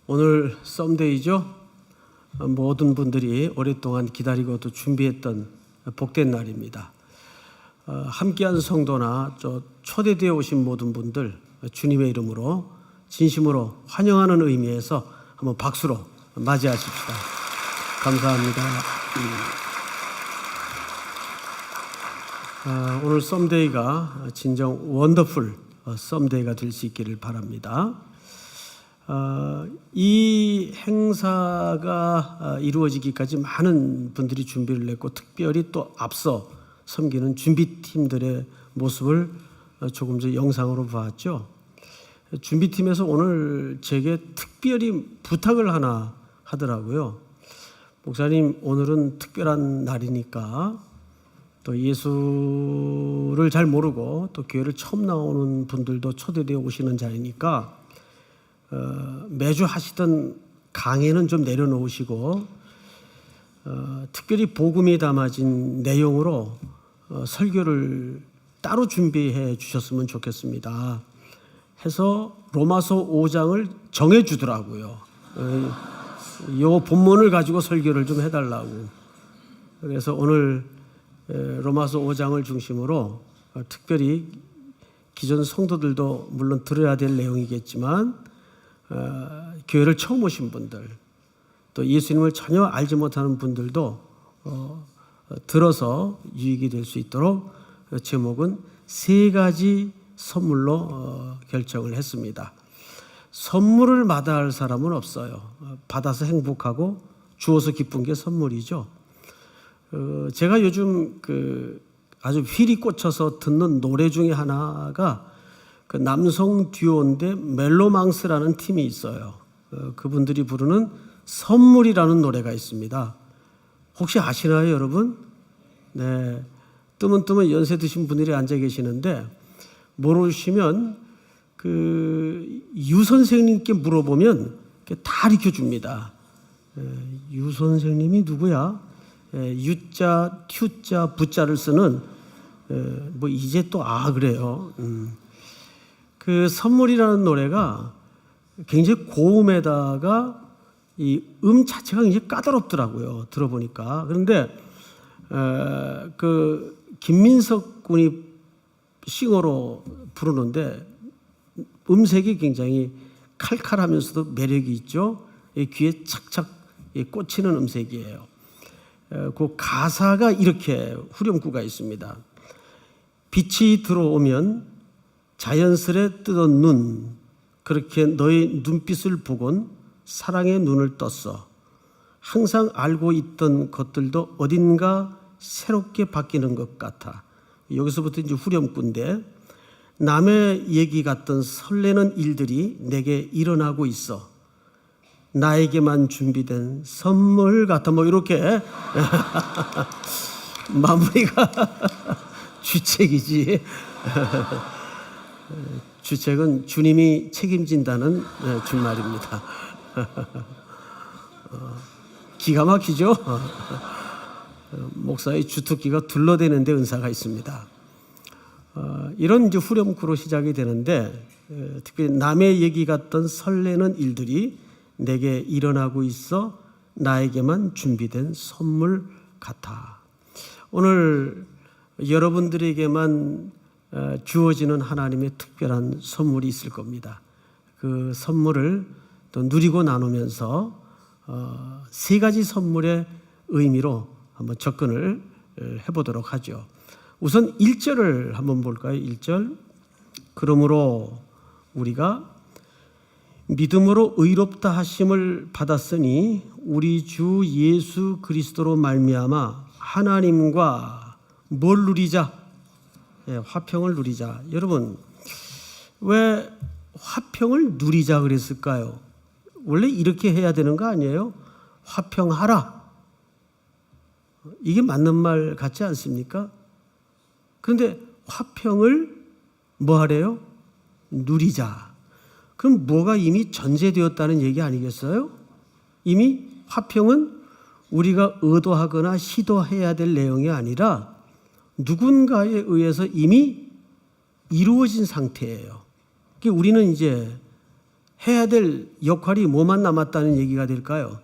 오늘 썸데이죠. 모든 분들이 오랫동안 기다리고 또 준비했던 복된 날입니다. 함께한 성도나 초대되어 오신 모든 분들 주님의 이름으로 진심으로 환영하는 의미에서 한번 박수로 맞이하십시다. 감사합니다. 오늘 썸데이가 진정 원더풀 썸데이가 될 수 있기를 바랍니다. 이 행사가 이루어지기까지 많은 분들이 준비를 했고, 특별히 또 앞서 섬기는 준비팀들의 모습을 조금 전 영상으로 봤죠. 준비팀에서 오늘 제게 특별히 부탁을 하나 하더라고요. 목사님, 오늘은 특별한 날이니까 또 예수를 잘 모르고 또 교회를 처음 나오는 분들도 초대되어 오시는 자리니까 매주 하시던 강의는 좀 내려놓으시고 특별히 복음이 담아진 내용으로 설교를 따로 준비해 주셨으면 좋겠습니다 해서 로마서 5장을 정해 주더라고요. 이 본문을 가지고 설교를 좀 해달라고. 그래서 오늘 로마서 5장을 중심으로 특별히 기존 성도들도 물론 들어야 될 내용이겠지만 교회를 처음 오신 분들, 또 예수님을 전혀 알지 못하는 분들도 들어서 유익이 될 수 있도록 제목은 3가지 선물로 결정을 했습니다. 선물을 마다할 사람은 없어요. 받아서 행복하고 주어서 기쁜 게 선물이죠. 제가 요즘 아주 휠이 꽂혀서 듣는 노래 중에 하나가 그 남성 듀오인데 멜로망스라는 팀이 있어요. 그분들이 부르는 선물이라는 노래가 있습니다. 혹시 아시나요, 여러분? 네, 뜨문뜨문 연세 드신 분들이 앉아 계시는데 모르시면 유 선생님께 물어보면 다 가르쳐 줍니다. 유 선생님이 누구야? 유자, 튜자, 부자를 쓰는 이제 또 그래요. 그 선물이라는 노래가 굉장히 고음에다가 이 자체가 굉장히 까다롭더라고요. 들어보니까. 그런데 김민석 군이 싱어로 부르는데 음색이 굉장히 칼칼하면서도 매력이 있죠. 귀에 착착 꽂히는 음색이에요. 그 가사가 이렇게 후렴구가 있습니다. 빛이 들어오면 자연스레 뜨던 눈, 그렇게 너의 눈빛을 보곤 사랑의 눈을 떴어. 항상 알고 있던 것들도 어딘가 새롭게 바뀌는 것 같아. 여기서부터 이제 후렴구인데, 남의 얘기 같던 설레는 일들이 내게 일어나고 있어. 나에게만 준비된 선물 같아. 이렇게 마무리가 주책이지. 주책은 주님이 책임진다는 줄말입니다. 기가 막히죠? 목사의 주특기가 둘러대는데 은사가 있습니다. 이런 이제 후렴구로 시작이 되는데, 특별히 남의 얘기 같던 설레는 일들이 내게 일어나고 있어. 나에게만 준비된 선물 같아. 오늘 여러분들에게만 주어지는 하나님의 특별한 선물이 있을 겁니다. 그 선물을 또 누리고 나누면서 3가지 선물의 의미로 한번 접근을 해보도록 하죠. 우선 1절을 한번 볼까요? 1절. 그러므로 우리가 믿음으로 의롭다 하심을 받았으니 우리 주 예수 그리스도로 말미암아 하나님과 뭘 누리자? 화평을 누리자. 여러분, 왜 화평을 누리자 그랬을까요? 원래 이렇게 해야 되는 거 아니에요? 화평하라. 이게 맞는 말 같지 않습니까? 그런데 화평을 뭐 하래요? 누리자. 그럼 뭐가 이미 전제되었다는 얘기 아니겠어요? 이미 화평은 우리가 의도하거나 시도해야 될 내용이 아니라 누군가에 의해서 이미 이루어진 상태예요. 우리는 이제 해야 될 역할이 뭐만 남았다는 얘기가 될까요?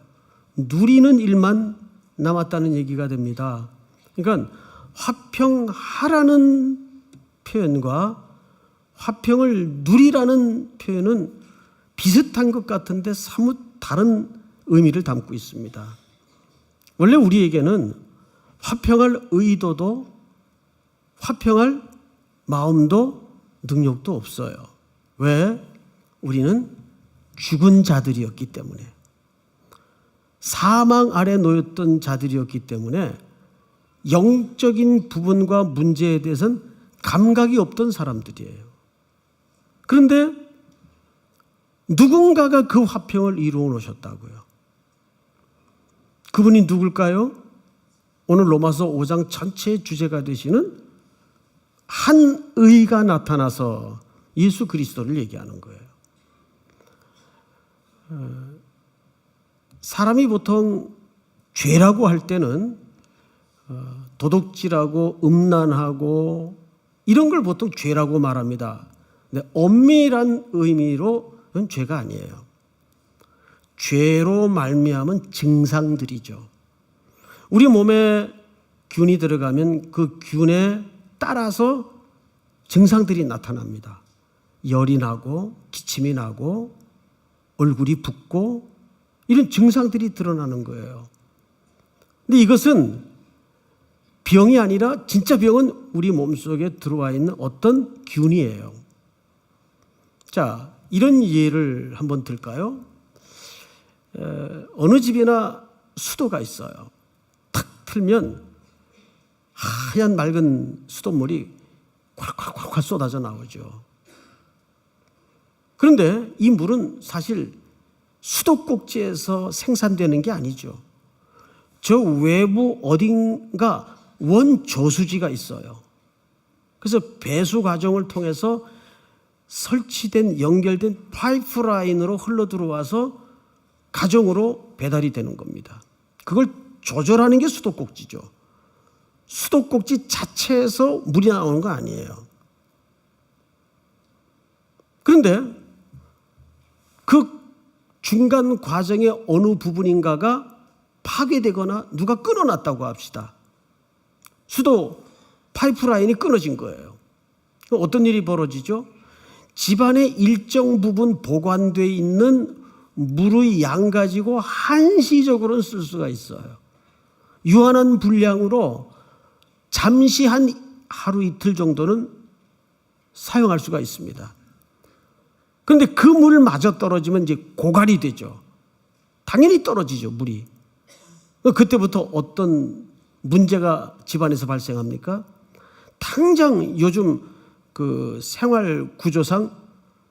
누리는 일만 남았다는 얘기가 됩니다. 그러니까 화평하라는 표현과 화평을 누리라는 표현은 비슷한 것 같은데 사뭇 다른 의미를 담고 있습니다. 원래 우리에게는 화평할 의도도 화평할 마음도 능력도 없어요. 왜? 우리는 죽은 자들이었기 때문에, 사망 아래 놓였던 자들이었기 때문에 영적인 부분과 문제에 대해서는 감각이 없던 사람들이에요. 그런데 누군가가 그 화평을 이루어 놓으셨다고요. 그분이 누굴까요? 오늘 로마서 5장 전체의 주제가 되시는 한 의가 나타나서 예수 그리스도를 얘기하는 거예요. 사람이 보통 죄라고 할 때는 도둑질하고 음란하고 이런 걸 보통 죄라고 말합니다. 근데 엄밀한 의미로는 죄가 아니에요. 죄로 말미암은 증상들이죠. 우리 몸에 균이 들어가면 그 균에 따라서 증상들이 나타납니다. 열이 나고 기침이 나고 얼굴이 붓고 이런 증상들이 드러나는 거예요. 근데 이것은 병이 아니라 진짜 병은 우리 몸속에 들어와 있는 어떤 균이에요. 자, 이런 예를 한번 들까요? 어느 집이나 수도가 있어요. 탁 틀면 하얀 맑은 수돗물이 콸콸콸콸 쏟아져 나오죠. 그런데 이 물은 사실 수도꼭지에서 생산되는 게 아니죠. 저 외부 어딘가 원저수지가 있어요. 그래서 배수 과정을 통해서 설치된 연결된 파이프라인으로 흘러 들어와서 가정으로 배달이 되는 겁니다. 그걸 조절하는 게 수도꼭지죠. 수도꼭지 자체에서 물이 나오는 거 아니에요. 그런데 그 중간 과정의 어느 부분인가가 파괴되거나 누가 끊어놨다고 합시다. 수도 파이프라인이 끊어진 거예요. 어떤 일이 벌어지죠? 집안의 일정 부분 보관되어 있는 물의 양 가지고 한시적으로는 쓸 수가 있어요. 유한한 분량으로 잠시 한 하루 이틀 정도는 사용할 수가 있습니다. 그런데 그 물 마저 떨어지면 이제 고갈이 되죠. 당연히 떨어지죠, 물이. 그때부터 어떤 문제가 집안에서 발생합니까? 당장 요즘 그 생활 구조상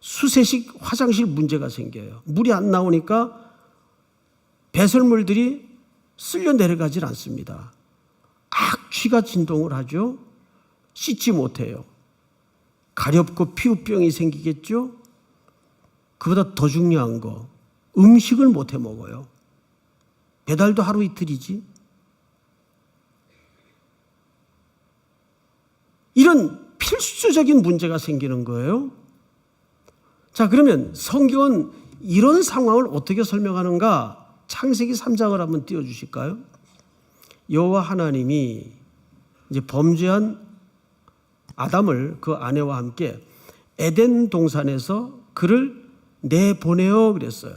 수세식 화장실 문제가 생겨요. 물이 안 나오니까 배설물들이 쓸려 내려가질 않습니다. 악취가 진동을 하죠. 씻지 못해요. 가렵고 피부병이 생기겠죠. 그보다 더 중요한 거, 음식을 못 해 먹어요. 배달도 하루 이틀이지. 이런 필수적인 문제가 생기는 거예요. 자, 그러면 성경은 이런 상황을 어떻게 설명하는가? 창세기 3장을 한번 띄워주실까요? 여호와 하나님이 이제 범죄한 아담을 그 아내와 함께 에덴 동산에서 그를 내보내어 그랬어요.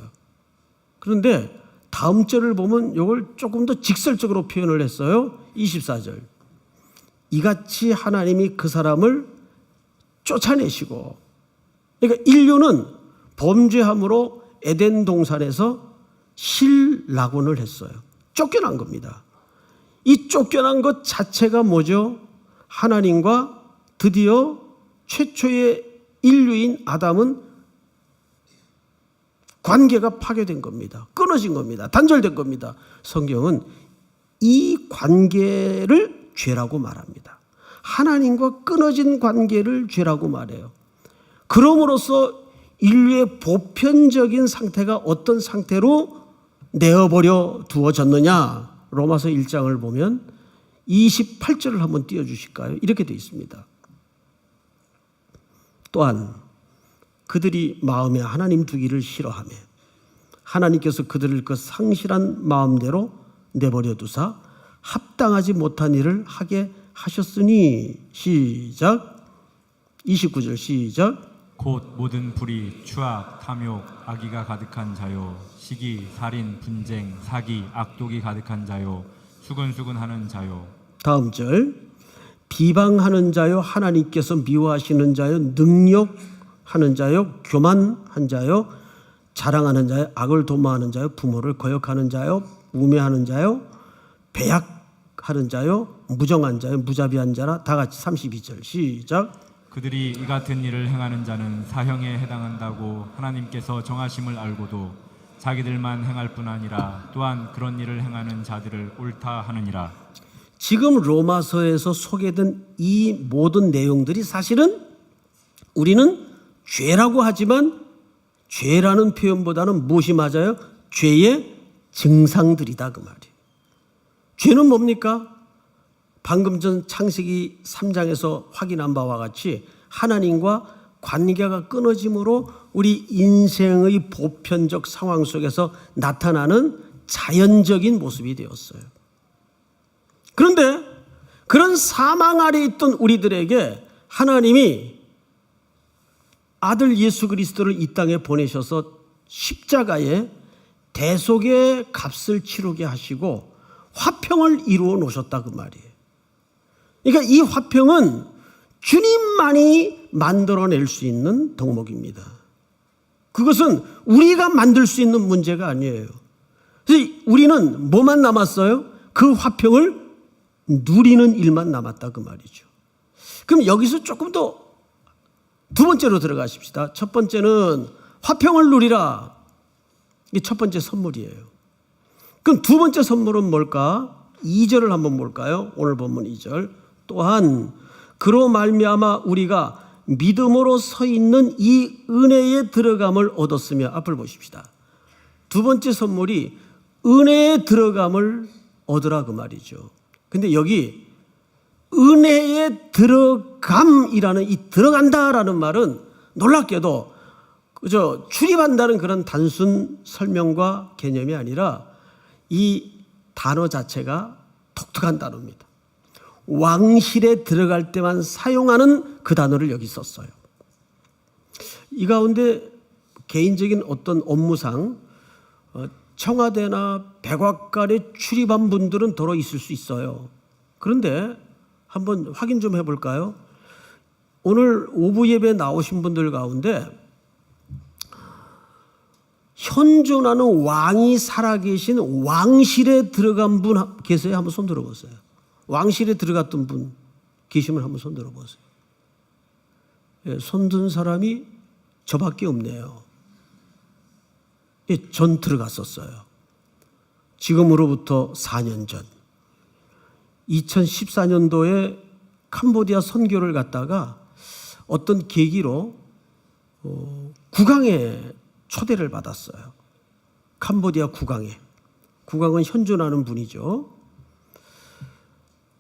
그런데 다음 절을 보면 이걸 조금 더 직설적으로 표현을 했어요. 24절. 이같이 하나님이 그 사람을 쫓아내시고, 그러니까 인류는 범죄함으로 에덴 동산에서 실낙원을 했어요. 쫓겨난 겁니다. 이 쫓겨난 것 자체가 뭐죠? 하나님과 드디어 최초의 인류인 아담은 관계가 파괴된 겁니다. 끊어진 겁니다. 단절된 겁니다. 성경은 이 관계를 죄라고 말합니다. 하나님과 끊어진 관계를 죄라고 말해요. 그럼으로써 인류의 보편적인 상태가 어떤 상태로 내어버려 두어졌느냐? 로마서 1장을 보면 28절을 한번 띄워주실까요? 이렇게 되어 있습니다. 또한 그들이 마음에 하나님 두기를 싫어하며 하나님께서 그들을 그 상실한 마음대로 내버려 두사 합당하지 못한 일을 하게 하셨으니. 시작. 29절 시작. 곧 모든 불의, 추악, 탐욕, 악의가 가득한 자요, 시기, 살인, 분쟁, 사기, 악독이 가득한 자요, 수근수근하는 자요. 다음 절. 비방하는 자요, 하나님께서 미워하시는 자요, 능욕하는 자요, 교만한 자요, 자랑하는 자요, 악을 도모하는 자요, 부모를 거역하는 자요, 우매하는 자요, 배약하는 자요, 무정한 자요, 무자비한 자라. 다 같이 32절 시작. 그들이 이 같은 일을 행하는 자는 사형에 해당한다고 하나님께서 정하심을 알고도 자기들만 행할 뿐 아니라 또한 그런 일을 행하는 자들을 옳다 하느니라. 지금 로마서에서 소개된 이 모든 내용들이 사실은 우리는 죄라고 하지만 죄라는 표현보다는 무엇이 맞아요? 죄의 증상들이다 그 말이에요. 죄는 뭡니까? 방금 전 창세기 3장에서 확인한 바와 같이 하나님과 관계가 끊어짐으로 우리 인생의 보편적 상황 속에서 나타나는 자연적인 모습이 되었어요. 그런데 그런 사망 아래 있던 우리들에게 하나님이 아들 예수 그리스도를 이 땅에 보내셔서 십자가에 대속의 값을 치르게 하시고 화평을 이루어 놓으셨다 그 말이에요. 그러니까 이 화평은 주님만이 만들어낼 수 있는 덕목입니다. 그것은 우리가 만들 수 있는 문제가 아니에요. 그래서 우리는 뭐만 남았어요? 그 화평을 누리는 일만 남았다 그 말이죠. 그럼 여기서 조금 더 두 번째로 들어가십시다. 첫 번째는 화평을 누리라. 이게 첫 번째 선물이에요. 그럼 두 번째 선물은 뭘까? 2절을 한번 볼까요? 오늘 본문 2절. 또한 그로 말미암아 우리가 믿음으로 서 있는 이 은혜에 들어감을 얻었으며. 앞을 보십시다. 두 번째 선물이 은혜에 들어감을 얻으라 그 말이죠. 근데 여기 은혜에 들어감이라는 이 들어간다라는 말은 놀랍게도 그저 출입한다는 그런 단순 설명과 개념이 아니라 이 단어 자체가 독특한 단어입니다. 왕실에 들어갈 때만 사용하는 그 단어를 여기 썼어요. 이 가운데 개인적인 어떤 업무상 청와대나 백악관에 출입한 분들은 더러 있을 수 있어요. 그런데 한번 확인 좀 해볼까요? 오늘 오부 예배에 나오신 분들 가운데 현존하는 왕이 살아계신 왕실에 들어간 분 계세요? 한번 손 들어보세요. 왕실에 들어갔던 분 계시면 한번 손 들어보세요. 예, 손 든 사람이 저밖에 없네요. 예, 전 들어갔었어요. 지금으로부터 4년 전 2014년도에 캄보디아 선교를 갔다가 어떤 계기로 국왕에 초대를 받았어요. 캄보디아 국왕에. 국왕은 현존하는 분이죠.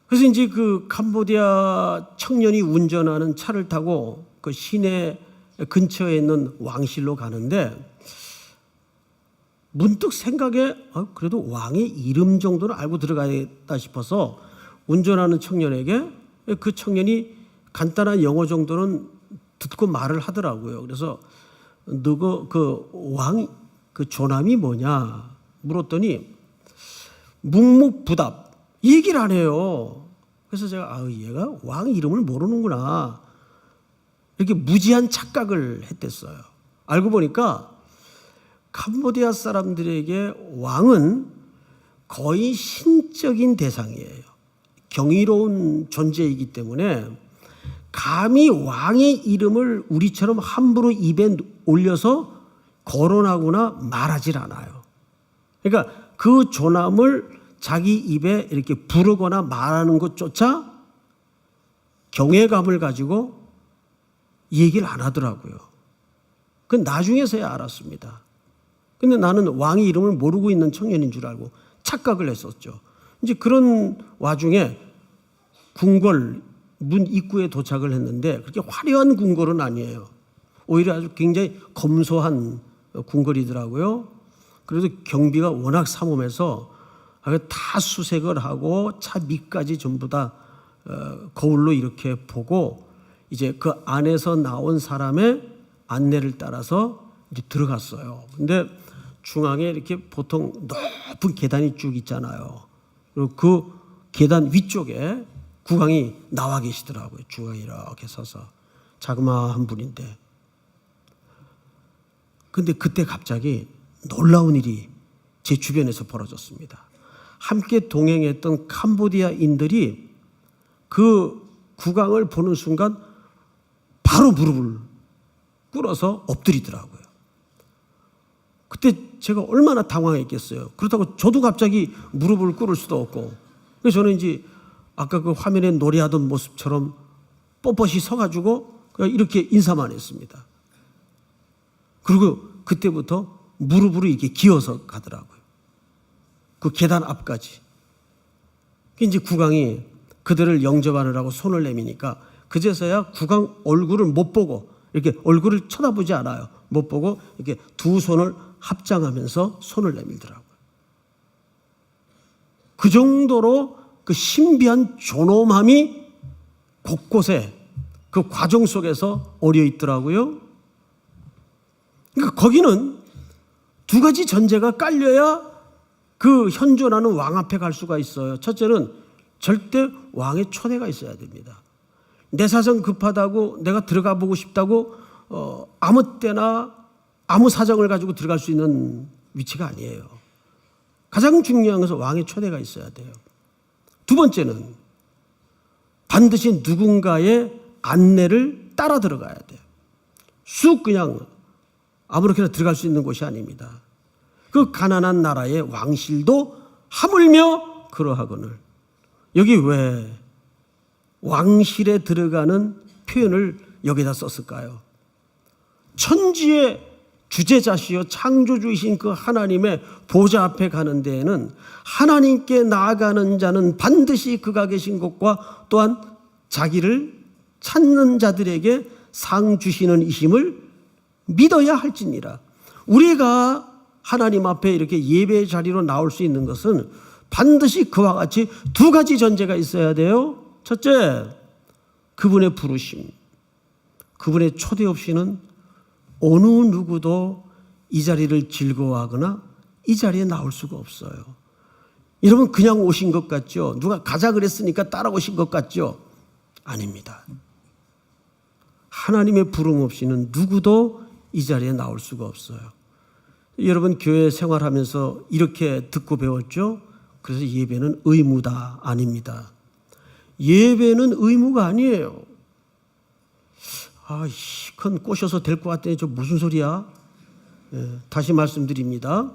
그래서 이제 그 캄보디아 청년이 운전하는 차를 타고 그 시내 근처에 있는 왕실로 가는데 문득 생각에 그래도 왕의 이름 정도는 알고 들어가야겠다 싶어서 운전하는 청년에게 그 청년이 간단한 영어 정도는 듣고 말을 하더라고요. 그래서 누구 그 왕 그 조남이 뭐냐 물었더니 묵묵부답 얘기를 안 해요. 그래서 제가 얘가 왕 이름을 모르는구나 이렇게 무지한 착각을 했댔어요. 알고 보니까 캄보디아 사람들에게 왕은 거의 신적인 대상이에요. 경이로운 존재이기 때문에 감히 왕의 이름을 우리처럼 함부로 입에 올려서 거론하거나 말하질 않아요. 그러니까 그 조남을 자기 입에 이렇게 부르거나 말하는 것조차 경외감을 가지고 얘기를 안 하더라고요. 그건 나중에서야 알았습니다. 근데 나는 왕의 이름을 모르고 있는 청년인 줄 알고 착각을 했었죠. 이제 그런 와중에 궁궐 문 입구에 도착을 했는데 그렇게 화려한 궁궐은 아니에요. 오히려 아주 굉장히 검소한 궁궐이더라고요. 그래도 경비가 워낙 삼엄해서 다 수색을 하고 차 밑까지 전부 다 거울로 이렇게 보고 이제 그 안에서 나온 사람의 안내를 따라서 이제 들어갔어요. 근데 중앙에 이렇게 보통 높은 계단이 쭉 있잖아요. 그리고 그 계단 위쪽에 국왕이 나와 계시더라고요. 중앙에 이렇게 서서 자그마한 분인데. 근데 그때 갑자기 놀라운 일이 제 주변에서 벌어졌습니다. 함께 동행했던 캄보디아인들이 그 국왕을 보는 순간 바로 무릎을 꿇어서 엎드리더라고요. 그때 제가 얼마나 당황했겠어요. 그렇다고 저도 갑자기 무릎을 꿇을 수도 없고, 그래서 저는 이제 아까 그 화면에 노래하던 모습처럼 뻣뻣이 서가지고 그냥 이렇게 인사만 했습니다. 그리고 그때부터 무릎으로 이렇게 기어서 가더라고요. 그 계단 앞까지. 이제 국왕이 그들을 영접하느라고 손을 내미니까 그제서야 국왕 얼굴을 못 보고 이렇게 얼굴을 쳐다보지 않아요. 못 보고 이렇게 두 손을 합장하면서 손을 내밀더라고요. 그 정도로 그 신비한 존엄함이 곳곳에 그 과정 속에서 어려 있더라고요. 그러니까 거기는 두 가지 전제가 깔려야 그 현존하는 왕 앞에 갈 수가 있어요. 첫째는 절대 왕의 초대가 있어야 됩니다. 내 사정 급하다고 내가 들어가 보고 싶다고 아무 때나 아무 사정을 가지고 들어갈 수 있는 위치가 아니에요. 가장 중요한 것은 왕의 초대가 있어야 돼요. 두 번째는 반드시 누군가의 안내를 따라 들어가야 돼요. 쑥 그냥 아무렇게나 들어갈 수 있는 곳이 아닙니다. 그 가난한 나라의 왕실도 하물며 그러하거늘. 여기 왜 왕실에 들어가는 표현을 여기다 썼을까요? 천지의 주재자시요 창조주이신 그 하나님의 보좌 앞에 가는 데에는 하나님께 나아가는 자는 반드시 그가 계신 곳과 또한 자기를 찾는 자들에게 상 주시는 이심을 믿어야 할지니라. 우리가 하나님 앞에 이렇게 예배의 자리로 나올 수 있는 것은 반드시 그와 같이 두 가지 전제가 있어야 돼요. 첫째, 그분의 부르심. 그분의 초대 없이는 어느 누구도 이 자리를 즐거워하거나 이 자리에 나올 수가 없어요. 여러분 그냥 오신 것 같죠? 누가 가자 그랬으니까 따라오신 것 같죠? 아닙니다. 하나님의 부름 없이는 누구도 이 자리에 나올 수가 없어요. 여러분 교회 생활하면서 이렇게 듣고 배웠죠? 그래서 예배는 의무다. 아닙니다. 예배는 의무가 아니에요. 그건 꼬셔서 될 것 같더니 저 무슨 소리야? 다시 말씀드립니다.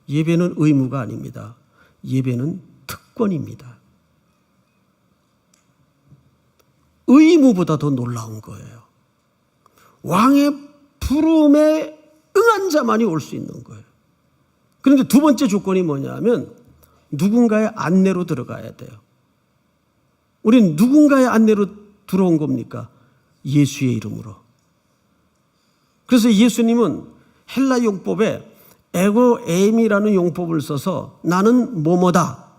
예배는 의무가 아닙니다. 예배는 특권입니다. 의무보다 더 놀라운 거예요. 왕의 부름에 응한 자만이 올 수 있는 거예요. 그런데 두 번째 조건이 뭐냐면 누군가의 안내로 들어가야 돼요. 우리는 누군가의 안내로 들어온 겁니까? 예수의 이름으로. 그래서 예수님은 헬라 용법에 에고 에임이라는 용법을 써서 나는 뭐뭐다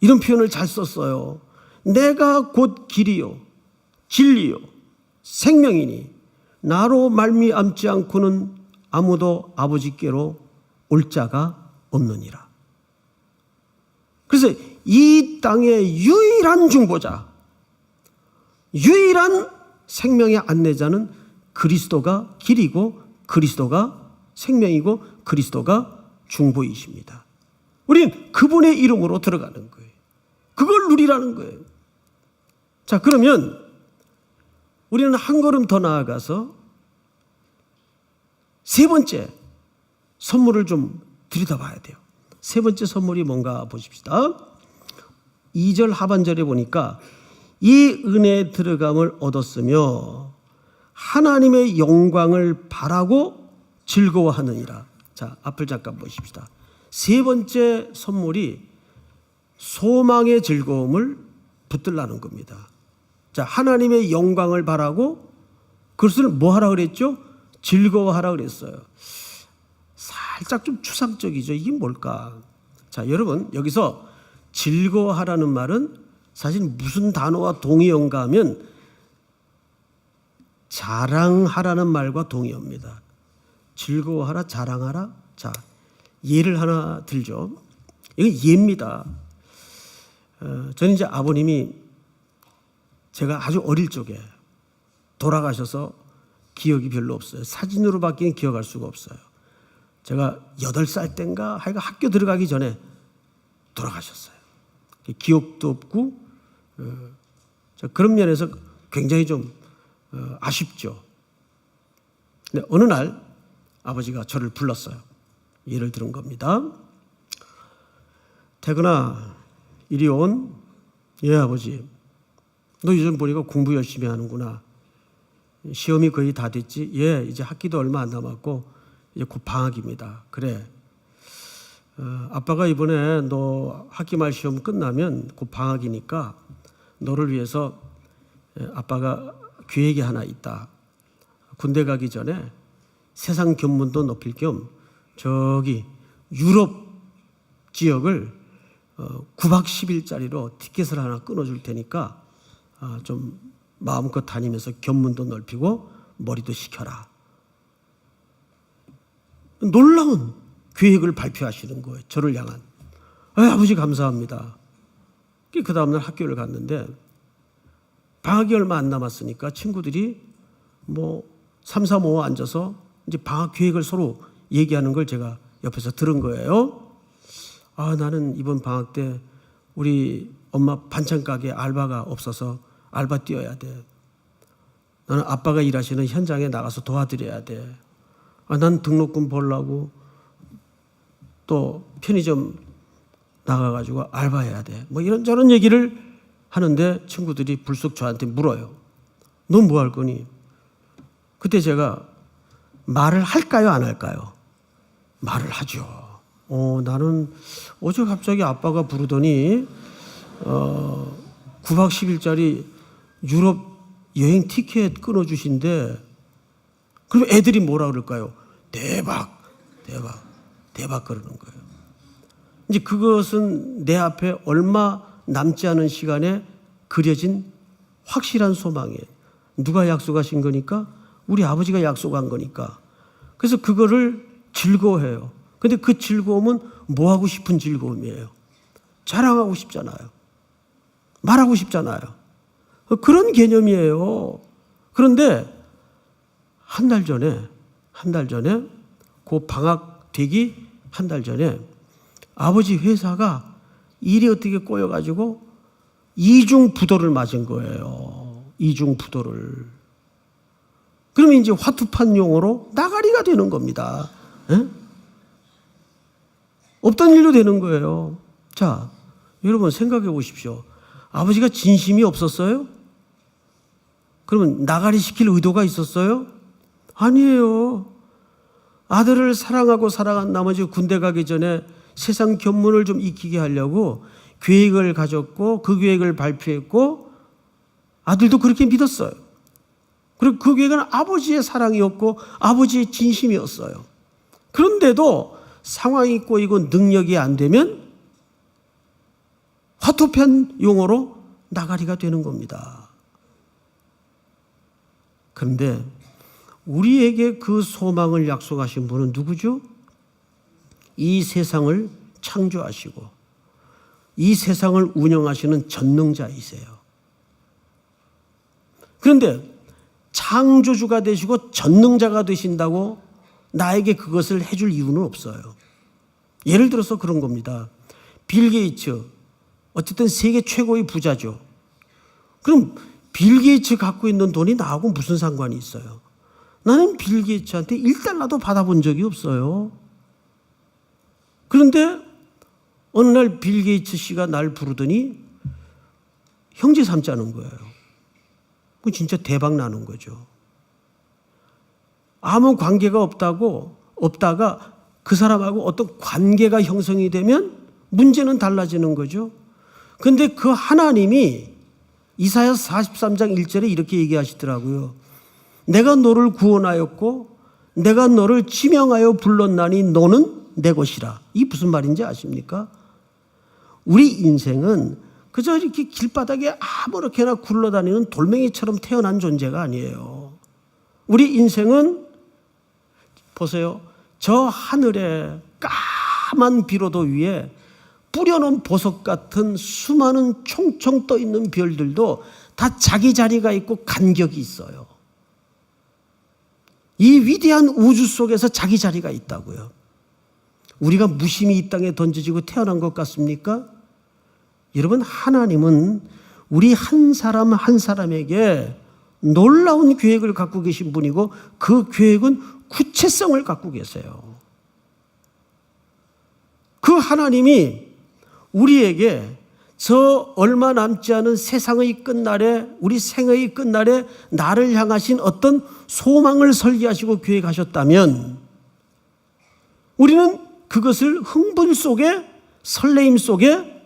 이런 표현을 잘 썼어요. 내가 곧 길이요 진리요 생명이니 나로 말미암지 않고는 아무도 아버지께로 올 자가 없느니라. 그래서 이 땅의 유일한 중보자, 유일한 생명의 안내자는 그리스도가 길이고 그리스도가 생명이고 그리스도가 중보이십니다. 우리는 그분의 이름으로 들어가는 거예요. 그걸 누리라는 거예요. 자, 그러면 우리는 한 걸음 더 나아가서 세 번째 선물을 좀 들여다봐야 돼요. 세 번째 선물이 뭔가 보십시다. 2절 하반절에 보니까 이 은혜에 들어감을 얻었으며 하나님의 영광을 바라고 즐거워하느니라. 자, 앞을 잠깐 보십시다. 세 번째 선물이 소망의 즐거움을 붙들라는 겁니다. 자, 하나님의 영광을 바라고 그것을 뭐 하라 그랬죠? 즐거워하라 그랬어요. 살짝 좀 추상적이죠. 이게 뭘까? 자, 여러분 여기서 즐거워하라는 말은 사실 무슨 단어와 동의어인가 하면 자랑하라는 말과 동의어입니다. 즐거워하라, 자랑하라. 자, 예를 하나 들죠. 이건 예입니다. 저는 이제 아버님이 제가 아주 어릴 적에 돌아가셔서 기억이 별로 없어요. 사진으로밖에 기억할 수가 없어요. 제가 8살 땐가 하여간 학교 들어가기 전에 돌아가셨어요. 기억도 없고 그런 면에서 굉장히 좀 아쉽죠. 근데 어느 날 아버지가 저를 불렀어요. 예를 들은 겁니다. 태근아, 이리 온. 예, 아버지. 너 요즘 보니까 공부 열심히 하는구나. 시험이 거의 다 됐지? 예, 이제 학기도 얼마 안 남았고 이제 곧 방학입니다. 그래. 아빠가 이번에 너 학기 말 시험 끝나면 곧 방학이니까 너를 위해서 아빠가 계획이 하나 있다. 군대 가기 전에 세상 견문도 높일 겸 저기 유럽 지역을 9박 10일짜리로 티켓을 하나 끊어줄 테니까 좀 마음껏 다니면서 견문도 넓히고 머리도 식혀라. 놀라운 계획을 발표하시는 거예요. 저를 향한. 아버지 감사합니다. 그 다음날 학교를 갔는데 방학이 얼마 안 남았으니까 친구들이 뭐 3, 4, 5 앉아서 이제 방학 계획을 서로 얘기하는 걸 제가 옆에서 들은 거예요. 나는 이번 방학 때 우리 엄마 반찬 가게 알바가 없어서 알바 뛰어야 돼. 나는 아빠가 일하시는 현장에 나가서 도와드려야 돼. 난 등록금 벌려고 또 편의점 나가가지고 알바해야 돼. 뭐 이런저런 얘기를 하는데 친구들이 불쑥 저한테 물어요. 넌 뭐 할 거니? 그때 제가 말을 할까요, 안 할까요? 말을 하죠. 나는 어제 갑자기 아빠가 부르더니 9박 10일짜리 유럽 여행 티켓 끊어주신대. 그럼 애들이 뭐라 그럴까요? 대박, 대박, 대박 그러는 거예요. 이제 그것은 내 앞에 얼마 남지 않은 시간에 그려진 확실한 소망이에요. 누가 약속하신 거니까? 우리 아버지가 약속한 거니까. 그래서 그거를 즐거워해요. 근데 그 즐거움은 뭐 하고 싶은 즐거움이에요. 자랑하고 싶잖아요. 말하고 싶잖아요. 그런 개념이에요. 그런데 한 달 전에 그 방학 되기 한 달 전에 아버지 회사가 일이 어떻게 꼬여가지고 이중부도를 맞은 거예요. 이중부도를. 그러면 이제 화투판 용어로 나가리가 되는 겁니다. 에? 없던 일로 되는 거예요. 자, 여러분 생각해 보십시오. 아버지가 진심이 없었어요? 그러면 나가리 시킬 의도가 있었어요? 아니에요. 아들을 사랑하고 사랑한 나머지 군대 가기 전에 세상 견문을 좀 익히게 하려고 계획을 가졌고 그 계획을 발표했고 아들도 그렇게 믿었어요. 그리고 그 계획은 아버지의 사랑이었고 아버지의 진심이었어요. 그런데도 상황이 꼬이고 능력이 안 되면 화투판 용어로 나가리가 되는 겁니다. 그런데 우리에게 그 소망을 약속하신 분은 누구죠? 이 세상을 창조하시고 이 세상을 운영하시는 전능자이세요. 그런데 창조주가 되시고 전능자가 되신다고 나에게 그것을 해줄 이유는 없어요. 예를 들어서 그런 겁니다. 빌 게이츠, 어쨌든 세계 최고의 부자죠. 그럼 빌 게이츠 갖고 있는 돈이 나하고 무슨 상관이 있어요? 나는 빌 게이츠한테 1달러도 받아본 적이 없어요. 그런데 어느 날 빌 게이츠 씨가 날 부르더니 형제 삼자는 거예요. 그 진짜 대박 나는 거죠. 아무 관계가 없다가 그 사람하고 어떤 관계가 형성이 되면 문제는 달라지는 거죠. 그런데 그 하나님이 이사야 43장 1절에 이렇게 얘기하시더라고요. 내가 너를 구원하였고 내가 너를 지명하여 불렀나니 너는 내 것이라. 이게 무슨 말인지 아십니까? 우리 인생은 그저 이렇게 길바닥에 아무렇게나 굴러다니는 돌멩이처럼 태어난 존재가 아니에요. 우리 인생은 보세요. 저 하늘에 까만 비로도 위에 뿌려놓은 보석 같은 수많은 총총 떠 있는 별들도 다 자기 자리가 있고 간격이 있어요. 이 위대한 우주 속에서 자기 자리가 있다고요. 우리가 무심히 이 땅에 던져지고 태어난 것 같습니까? 여러분, 하나님은 우리 한 사람 한 사람에게 놀라운 계획을 갖고 계신 분이고 그 계획은 구체성을 갖고 계세요. 그 하나님이 우리에게 저 얼마 남지 않은 세상의 끝날에, 우리 생의 끝날에 나를 향하신 어떤 소망을 설계하시고 계획하셨다면 우리는 그것을 흥분 속에, 설레임 속에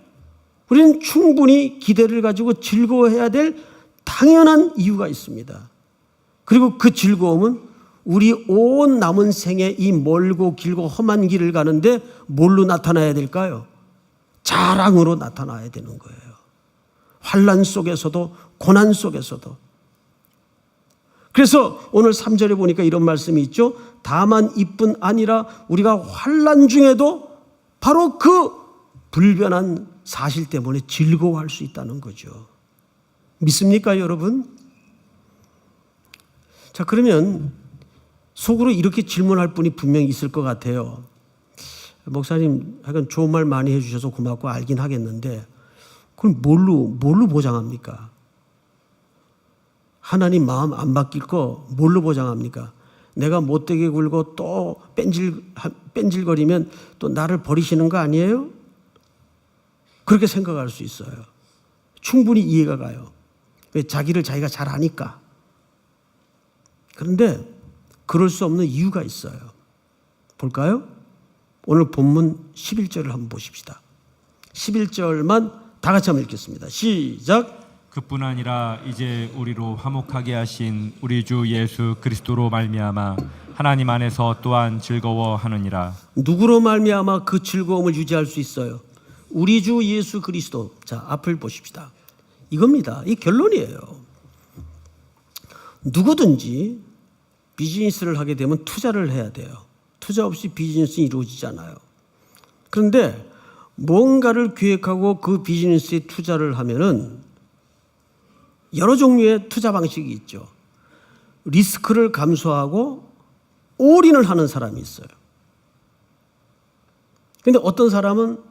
우리는 충분히 기대를 가지고 즐거워해야 될 당연한 이유가 있습니다. 그리고 그 즐거움은 우리 온 남은 생에 이 멀고 길고 험한 길을 가는데 뭘로 나타나야 될까요? 자랑으로 나타나야 되는 거예요. 환난 속에서도 고난 속에서도. 그래서 오늘 3절에 보니까 이런 말씀이 있죠. 다만 이뿐 아니라 우리가 환난 중에도 바로 그 불변한 사실 때문에 즐거워할 수 있다는 거죠. 믿습니까, 여러분? 자, 그러면 속으로 이렇게 질문할 분이 분명히 있을 것 같아요. 목사님, 하여간 좋은 말 많이 해주셔서 고맙고 알긴 하겠는데 그럼 뭘로 보장합니까? 하나님 마음 안 바뀔 거 뭘로 보장합니까? 내가 못되게 굴고 또 뺀질거리면 또 나를 버리시는 거 아니에요? 그렇게 생각할 수 있어요. 충분히 이해가 가요. 왜? 자기를 자기가 잘 아니까. 그런데 그럴 수 없는 이유가 있어요. 볼까요? 오늘 본문 11절을 한번 보십시다. 11절만 다 같이 한번 읽겠습니다. 시작. 그뿐 아니라 이제 우리로 화목하게 하신 우리 주 예수 그리스도로 말미암아 하나님 안에서 또한 즐거워하느니라. 누구로 말미암아 그 즐거움을 유지할 수 있어요? 우리 주 예수 그리스도. 자, 앞을 보십시다. 이겁니다. 이 결론이에요. 누구든지 비즈니스를 하게 되면 투자를 해야 돼요. 투자 없이 비즈니스는 이루어지잖아요. 그런데 뭔가를 계획하고 그 비즈니스에 투자를 하면은 여러 종류의 투자 방식이 있죠. 리스크를 감수하고 올인을 하는 사람이 있어요. 그런데 어떤 사람은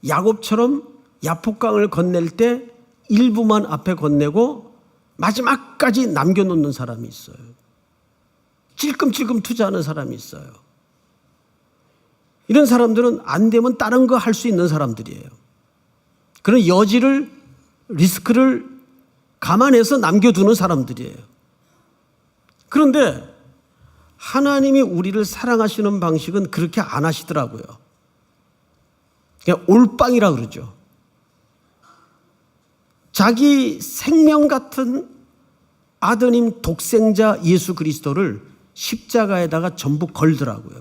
야곱처럼 야폭강을 건넬 때 일부만 앞에 건네고 마지막까지 남겨놓는 사람이 있어요. 찔끔찔끔 투자하는 사람이 있어요. 이런 사람들은 안 되면 다른 거 할 수 있는 사람들이에요. 그런 여지를, 리스크를 감안해서 남겨두는 사람들이에요. 그런데 하나님이 우리를 사랑하시는 방식은 그렇게 안 하시더라고요. 그냥 올빵이라 그러죠. 자기 생명 같은 아드님 독생자 예수 그리스도를 십자가에다가 전부 걸더라고요.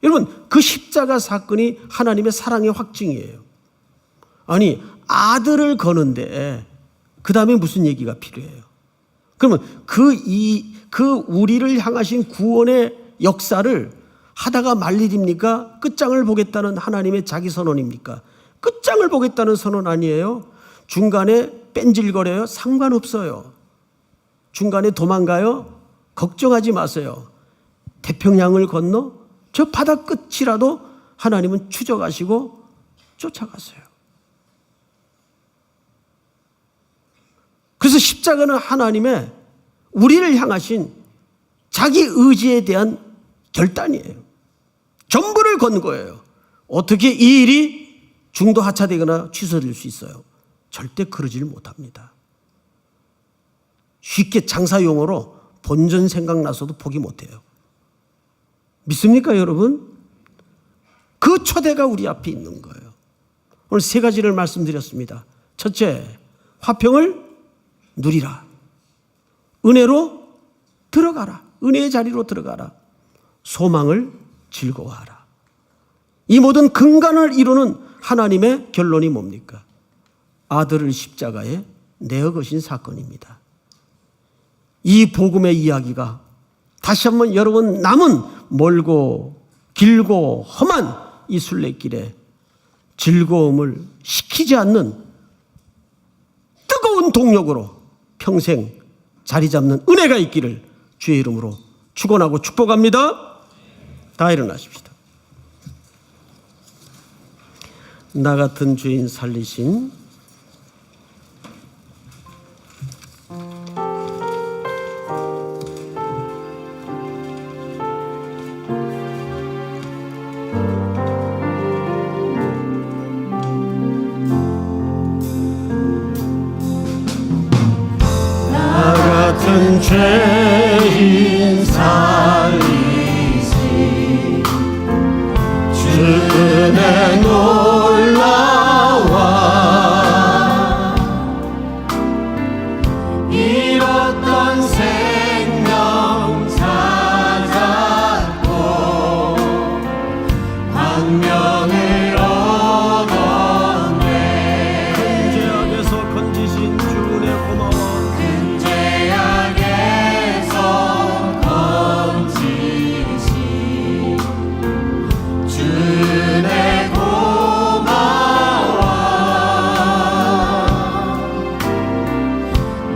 여러분, 그 십자가 사건이 하나님의 사랑의 확증이에요. 아니, 아들을 거는데 그 다음에 무슨 얘기가 필요해요? 그러면 그 우리를 향하신 구원의 역사를 하다가 말 일입니까? 끝장을 보겠다는 하나님의 자기 선언입니까? 끝장을 보겠다는 선언 아니에요. 중간에 뺀질거려요? 상관없어요. 중간에 도망가요? 걱정하지 마세요. 태평양을 건너 저 바다 끝이라도 하나님은 추적하시고 쫓아가세요. 그래서 십자가는 하나님의 우리를 향하신 자기 의지에 대한 결단이에요. 전부를 건 거예요. 어떻게 이 일이 중도 하차되거나 취소될 수 있어요? 절대 그러지를 못합니다. 쉽게 장사용어로 본전 생각나서도 포기 못해요. 믿습니까, 여러분? 그 초대가 우리 앞에 있는 거예요. 오늘 세 가지를 말씀드렸습니다. 첫째, 화평을 누리라. 은혜로 들어가라. 은혜의 자리로 들어가라. 소망을 즐거워하라. 이 모든 근간을 이루는 하나님의 결론이 뭡니까? 아들을 십자가에 내어 거신 사건입니다. 이 복음의 이야기가 다시 한번 여러분 남은 멀고 길고 험한 이 순례길에 즐거움을 식히지 않는 뜨거운 동력으로 평생 자리 잡는 은혜가 있기를 주의 이름으로 축원하고 축복합니다. 다 일어나십시다. 나 같은 죄인 살리신 나 같은 죄인 살리신 주 은혜 놀라와 잃었던 생명 찾았고 광명을 얻었네. 큰 죄악에서 건지신 주 은혜 고마워. 큰 죄악에서 건지신 주 은혜 고마워.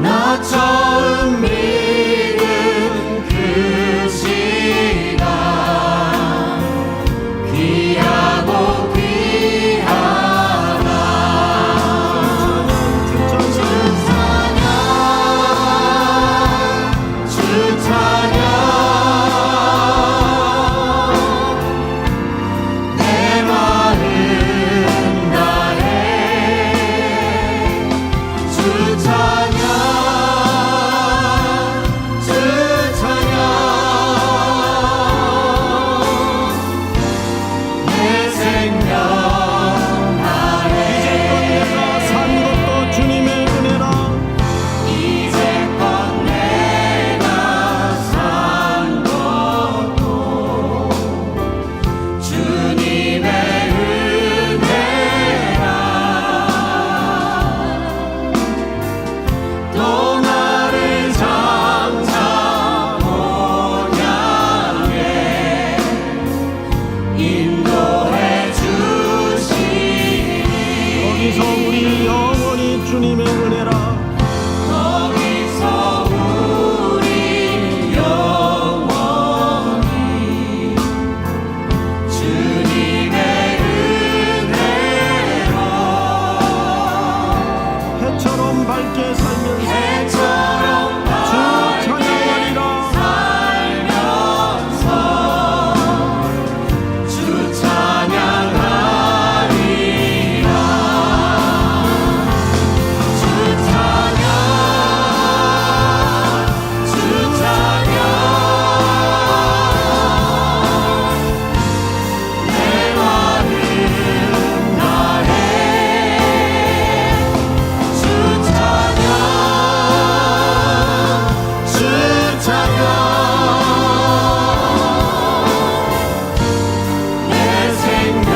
나 처음 믿은 그 시간 귀하고 귀하다. 주 찬양 주 찬양 내 마음 다해 주 찬양 주 찬양 내 생명 다해. 이제껏 내가 산 것도 주님의 은혜라. 이제껏 내가 산 것도 주님의 은혜라. 또 나를 장차 본향에 인도해 주시니. 거기서 우리 영원히 주님의 은혜라. 거기서 우리 영원히 주님의 은혜로 해처럼 밝게 살면서 주 찬양하리라. 주 찬양하리라. 주 찬양 주 찬양 내 마음 다해 주 찬양 주 찬양 내 생명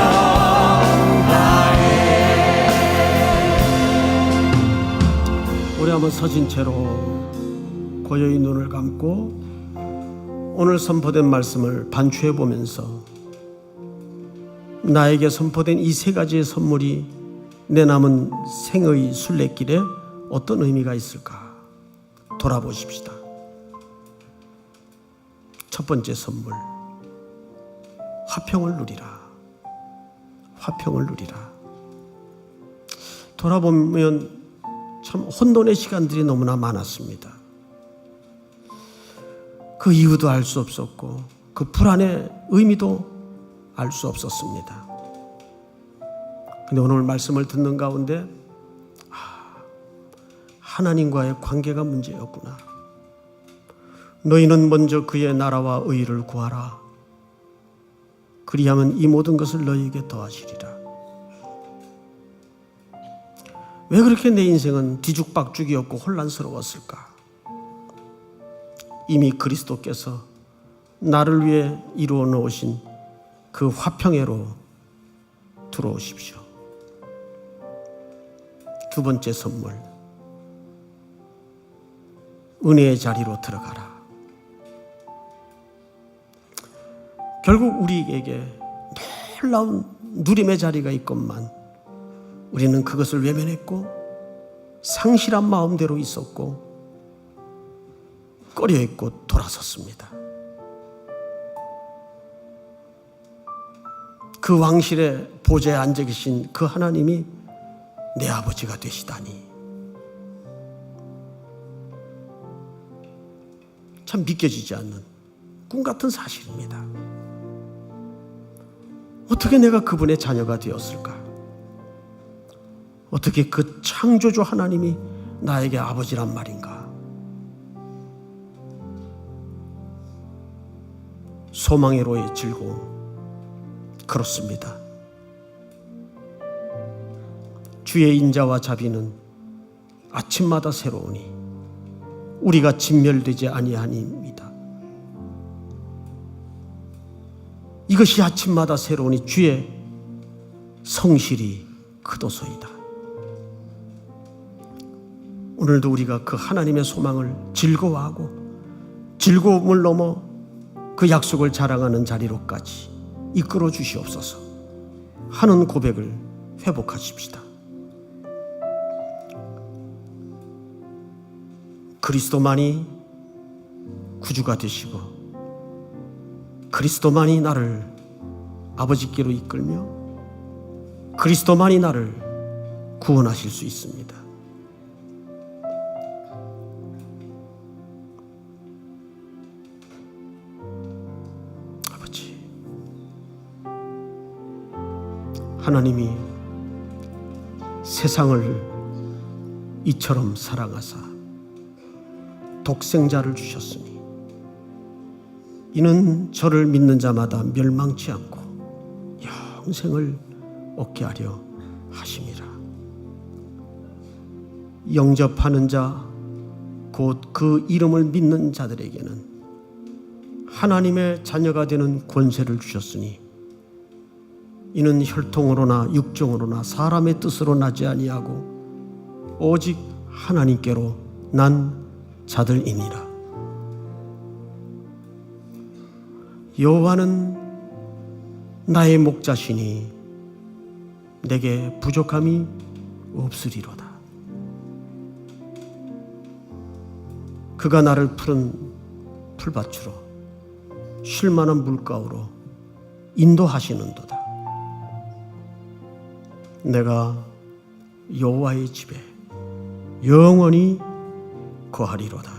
다해. 우리 한번 서진 채로 고요히 눈을 감고 오늘 선포된 말씀을 반추해 보면서 나에게 선포된 이 세 가지의 선물이 내 남은 생의 순례길에 어떤 의미가 있을까 돌아보십시다. 첫 번째 선물, 화평을 누리라. 화평을 누리라. 돌아보면 참 혼돈의 시간들이 너무나 많았습니다. 그 이유도 알 수 없었고 그 불안의 의미도 알 수 없었습니다. 근데 오늘 말씀을 듣는 가운데 하나님과의 관계가 문제였구나. 너희는 먼저 그의 나라와 의를 구하라. 그리하면 이 모든 것을 너희에게 더하시리라. 왜 그렇게 내 인생은 뒤죽박죽이었고 혼란스러웠을까? 이미 그리스도께서 나를 위해 이루어 놓으신 그 화평회로 들어오십시오. 두 번째 선물, 은혜의 자리로 들어가라. 결국 우리에게 놀라운 누림의 자리가 있건만 우리는 그것을 외면했고 상실한 마음대로 있었고 꺼려했고 돌아섰습니다. 그 왕실의 보좌에 앉아 계신 그 하나님이 내 아버지가 되시다니 참 믿겨지지 않는 꿈 같은 사실입니다. 어떻게 내가 그분의 자녀가 되었을까? 어떻게 그 창조주 하나님이 나에게 아버지란 말인가? 소망으로의 즐거움, 그렇습니다. 주의 인자와 자비는 아침마다 새로우니 우리가 진멸되지 아니하니이다. 이것이 아침마다 새로우니 주의 성실이 크도소이다. 오늘도 우리가 그 하나님의 소망을 즐거워하고 즐거움을 넘어 그 약속을 자랑하는 자리로까지 이끌어 주시옵소서 하는 고백을 회복하십시다. 그리스도만이 구주가 되시고 그리스도만이 나를 아버지께로 이끌며 그리스도만이 나를 구원하실 수 있습니다. 아버지, 하나님이 세상을 이처럼 사랑하사 독생자를 주셨으니 이는 저를 믿는 자마다 멸망치 않고 영생을 얻게 하려 하심이라. 영접하는 자, 곧 그 이름을 믿는 자들에게는 하나님의 자녀가 되는 권세를 주셨으니 이는 혈통으로나 육정으로나 사람의 뜻으로 나지 아니하고 오직 하나님께로 난 자들이니라. 여호와는 나의 목자시니 내게 부족함이 없으리로다. 그가 나를 푸른 풀밭으로 쉴만한 물가로 인도하시는도다. 내가 여호와의 집에 영원히 거하리로다.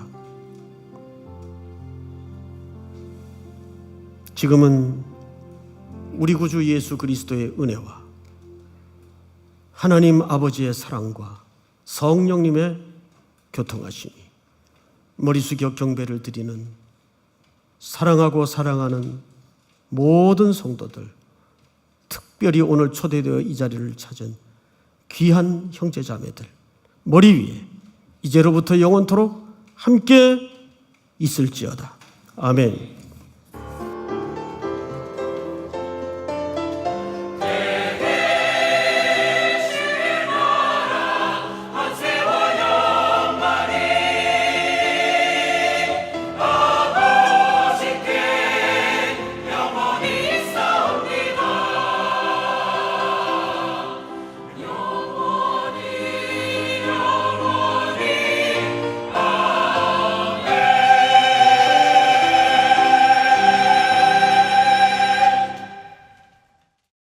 지금은 우리 구주 예수 그리스도의 은혜와 하나님 아버지의 사랑과 성령님의 교통하심이 머리 숙여 경배를 드리는 사랑하고 사랑하는 모든 성도들, 특별히 오늘 초대되어 이 자리를 찾은 귀한 형제자매들 머리 위에 이제로부터 영원토록 함께 있을지어다. 아멘.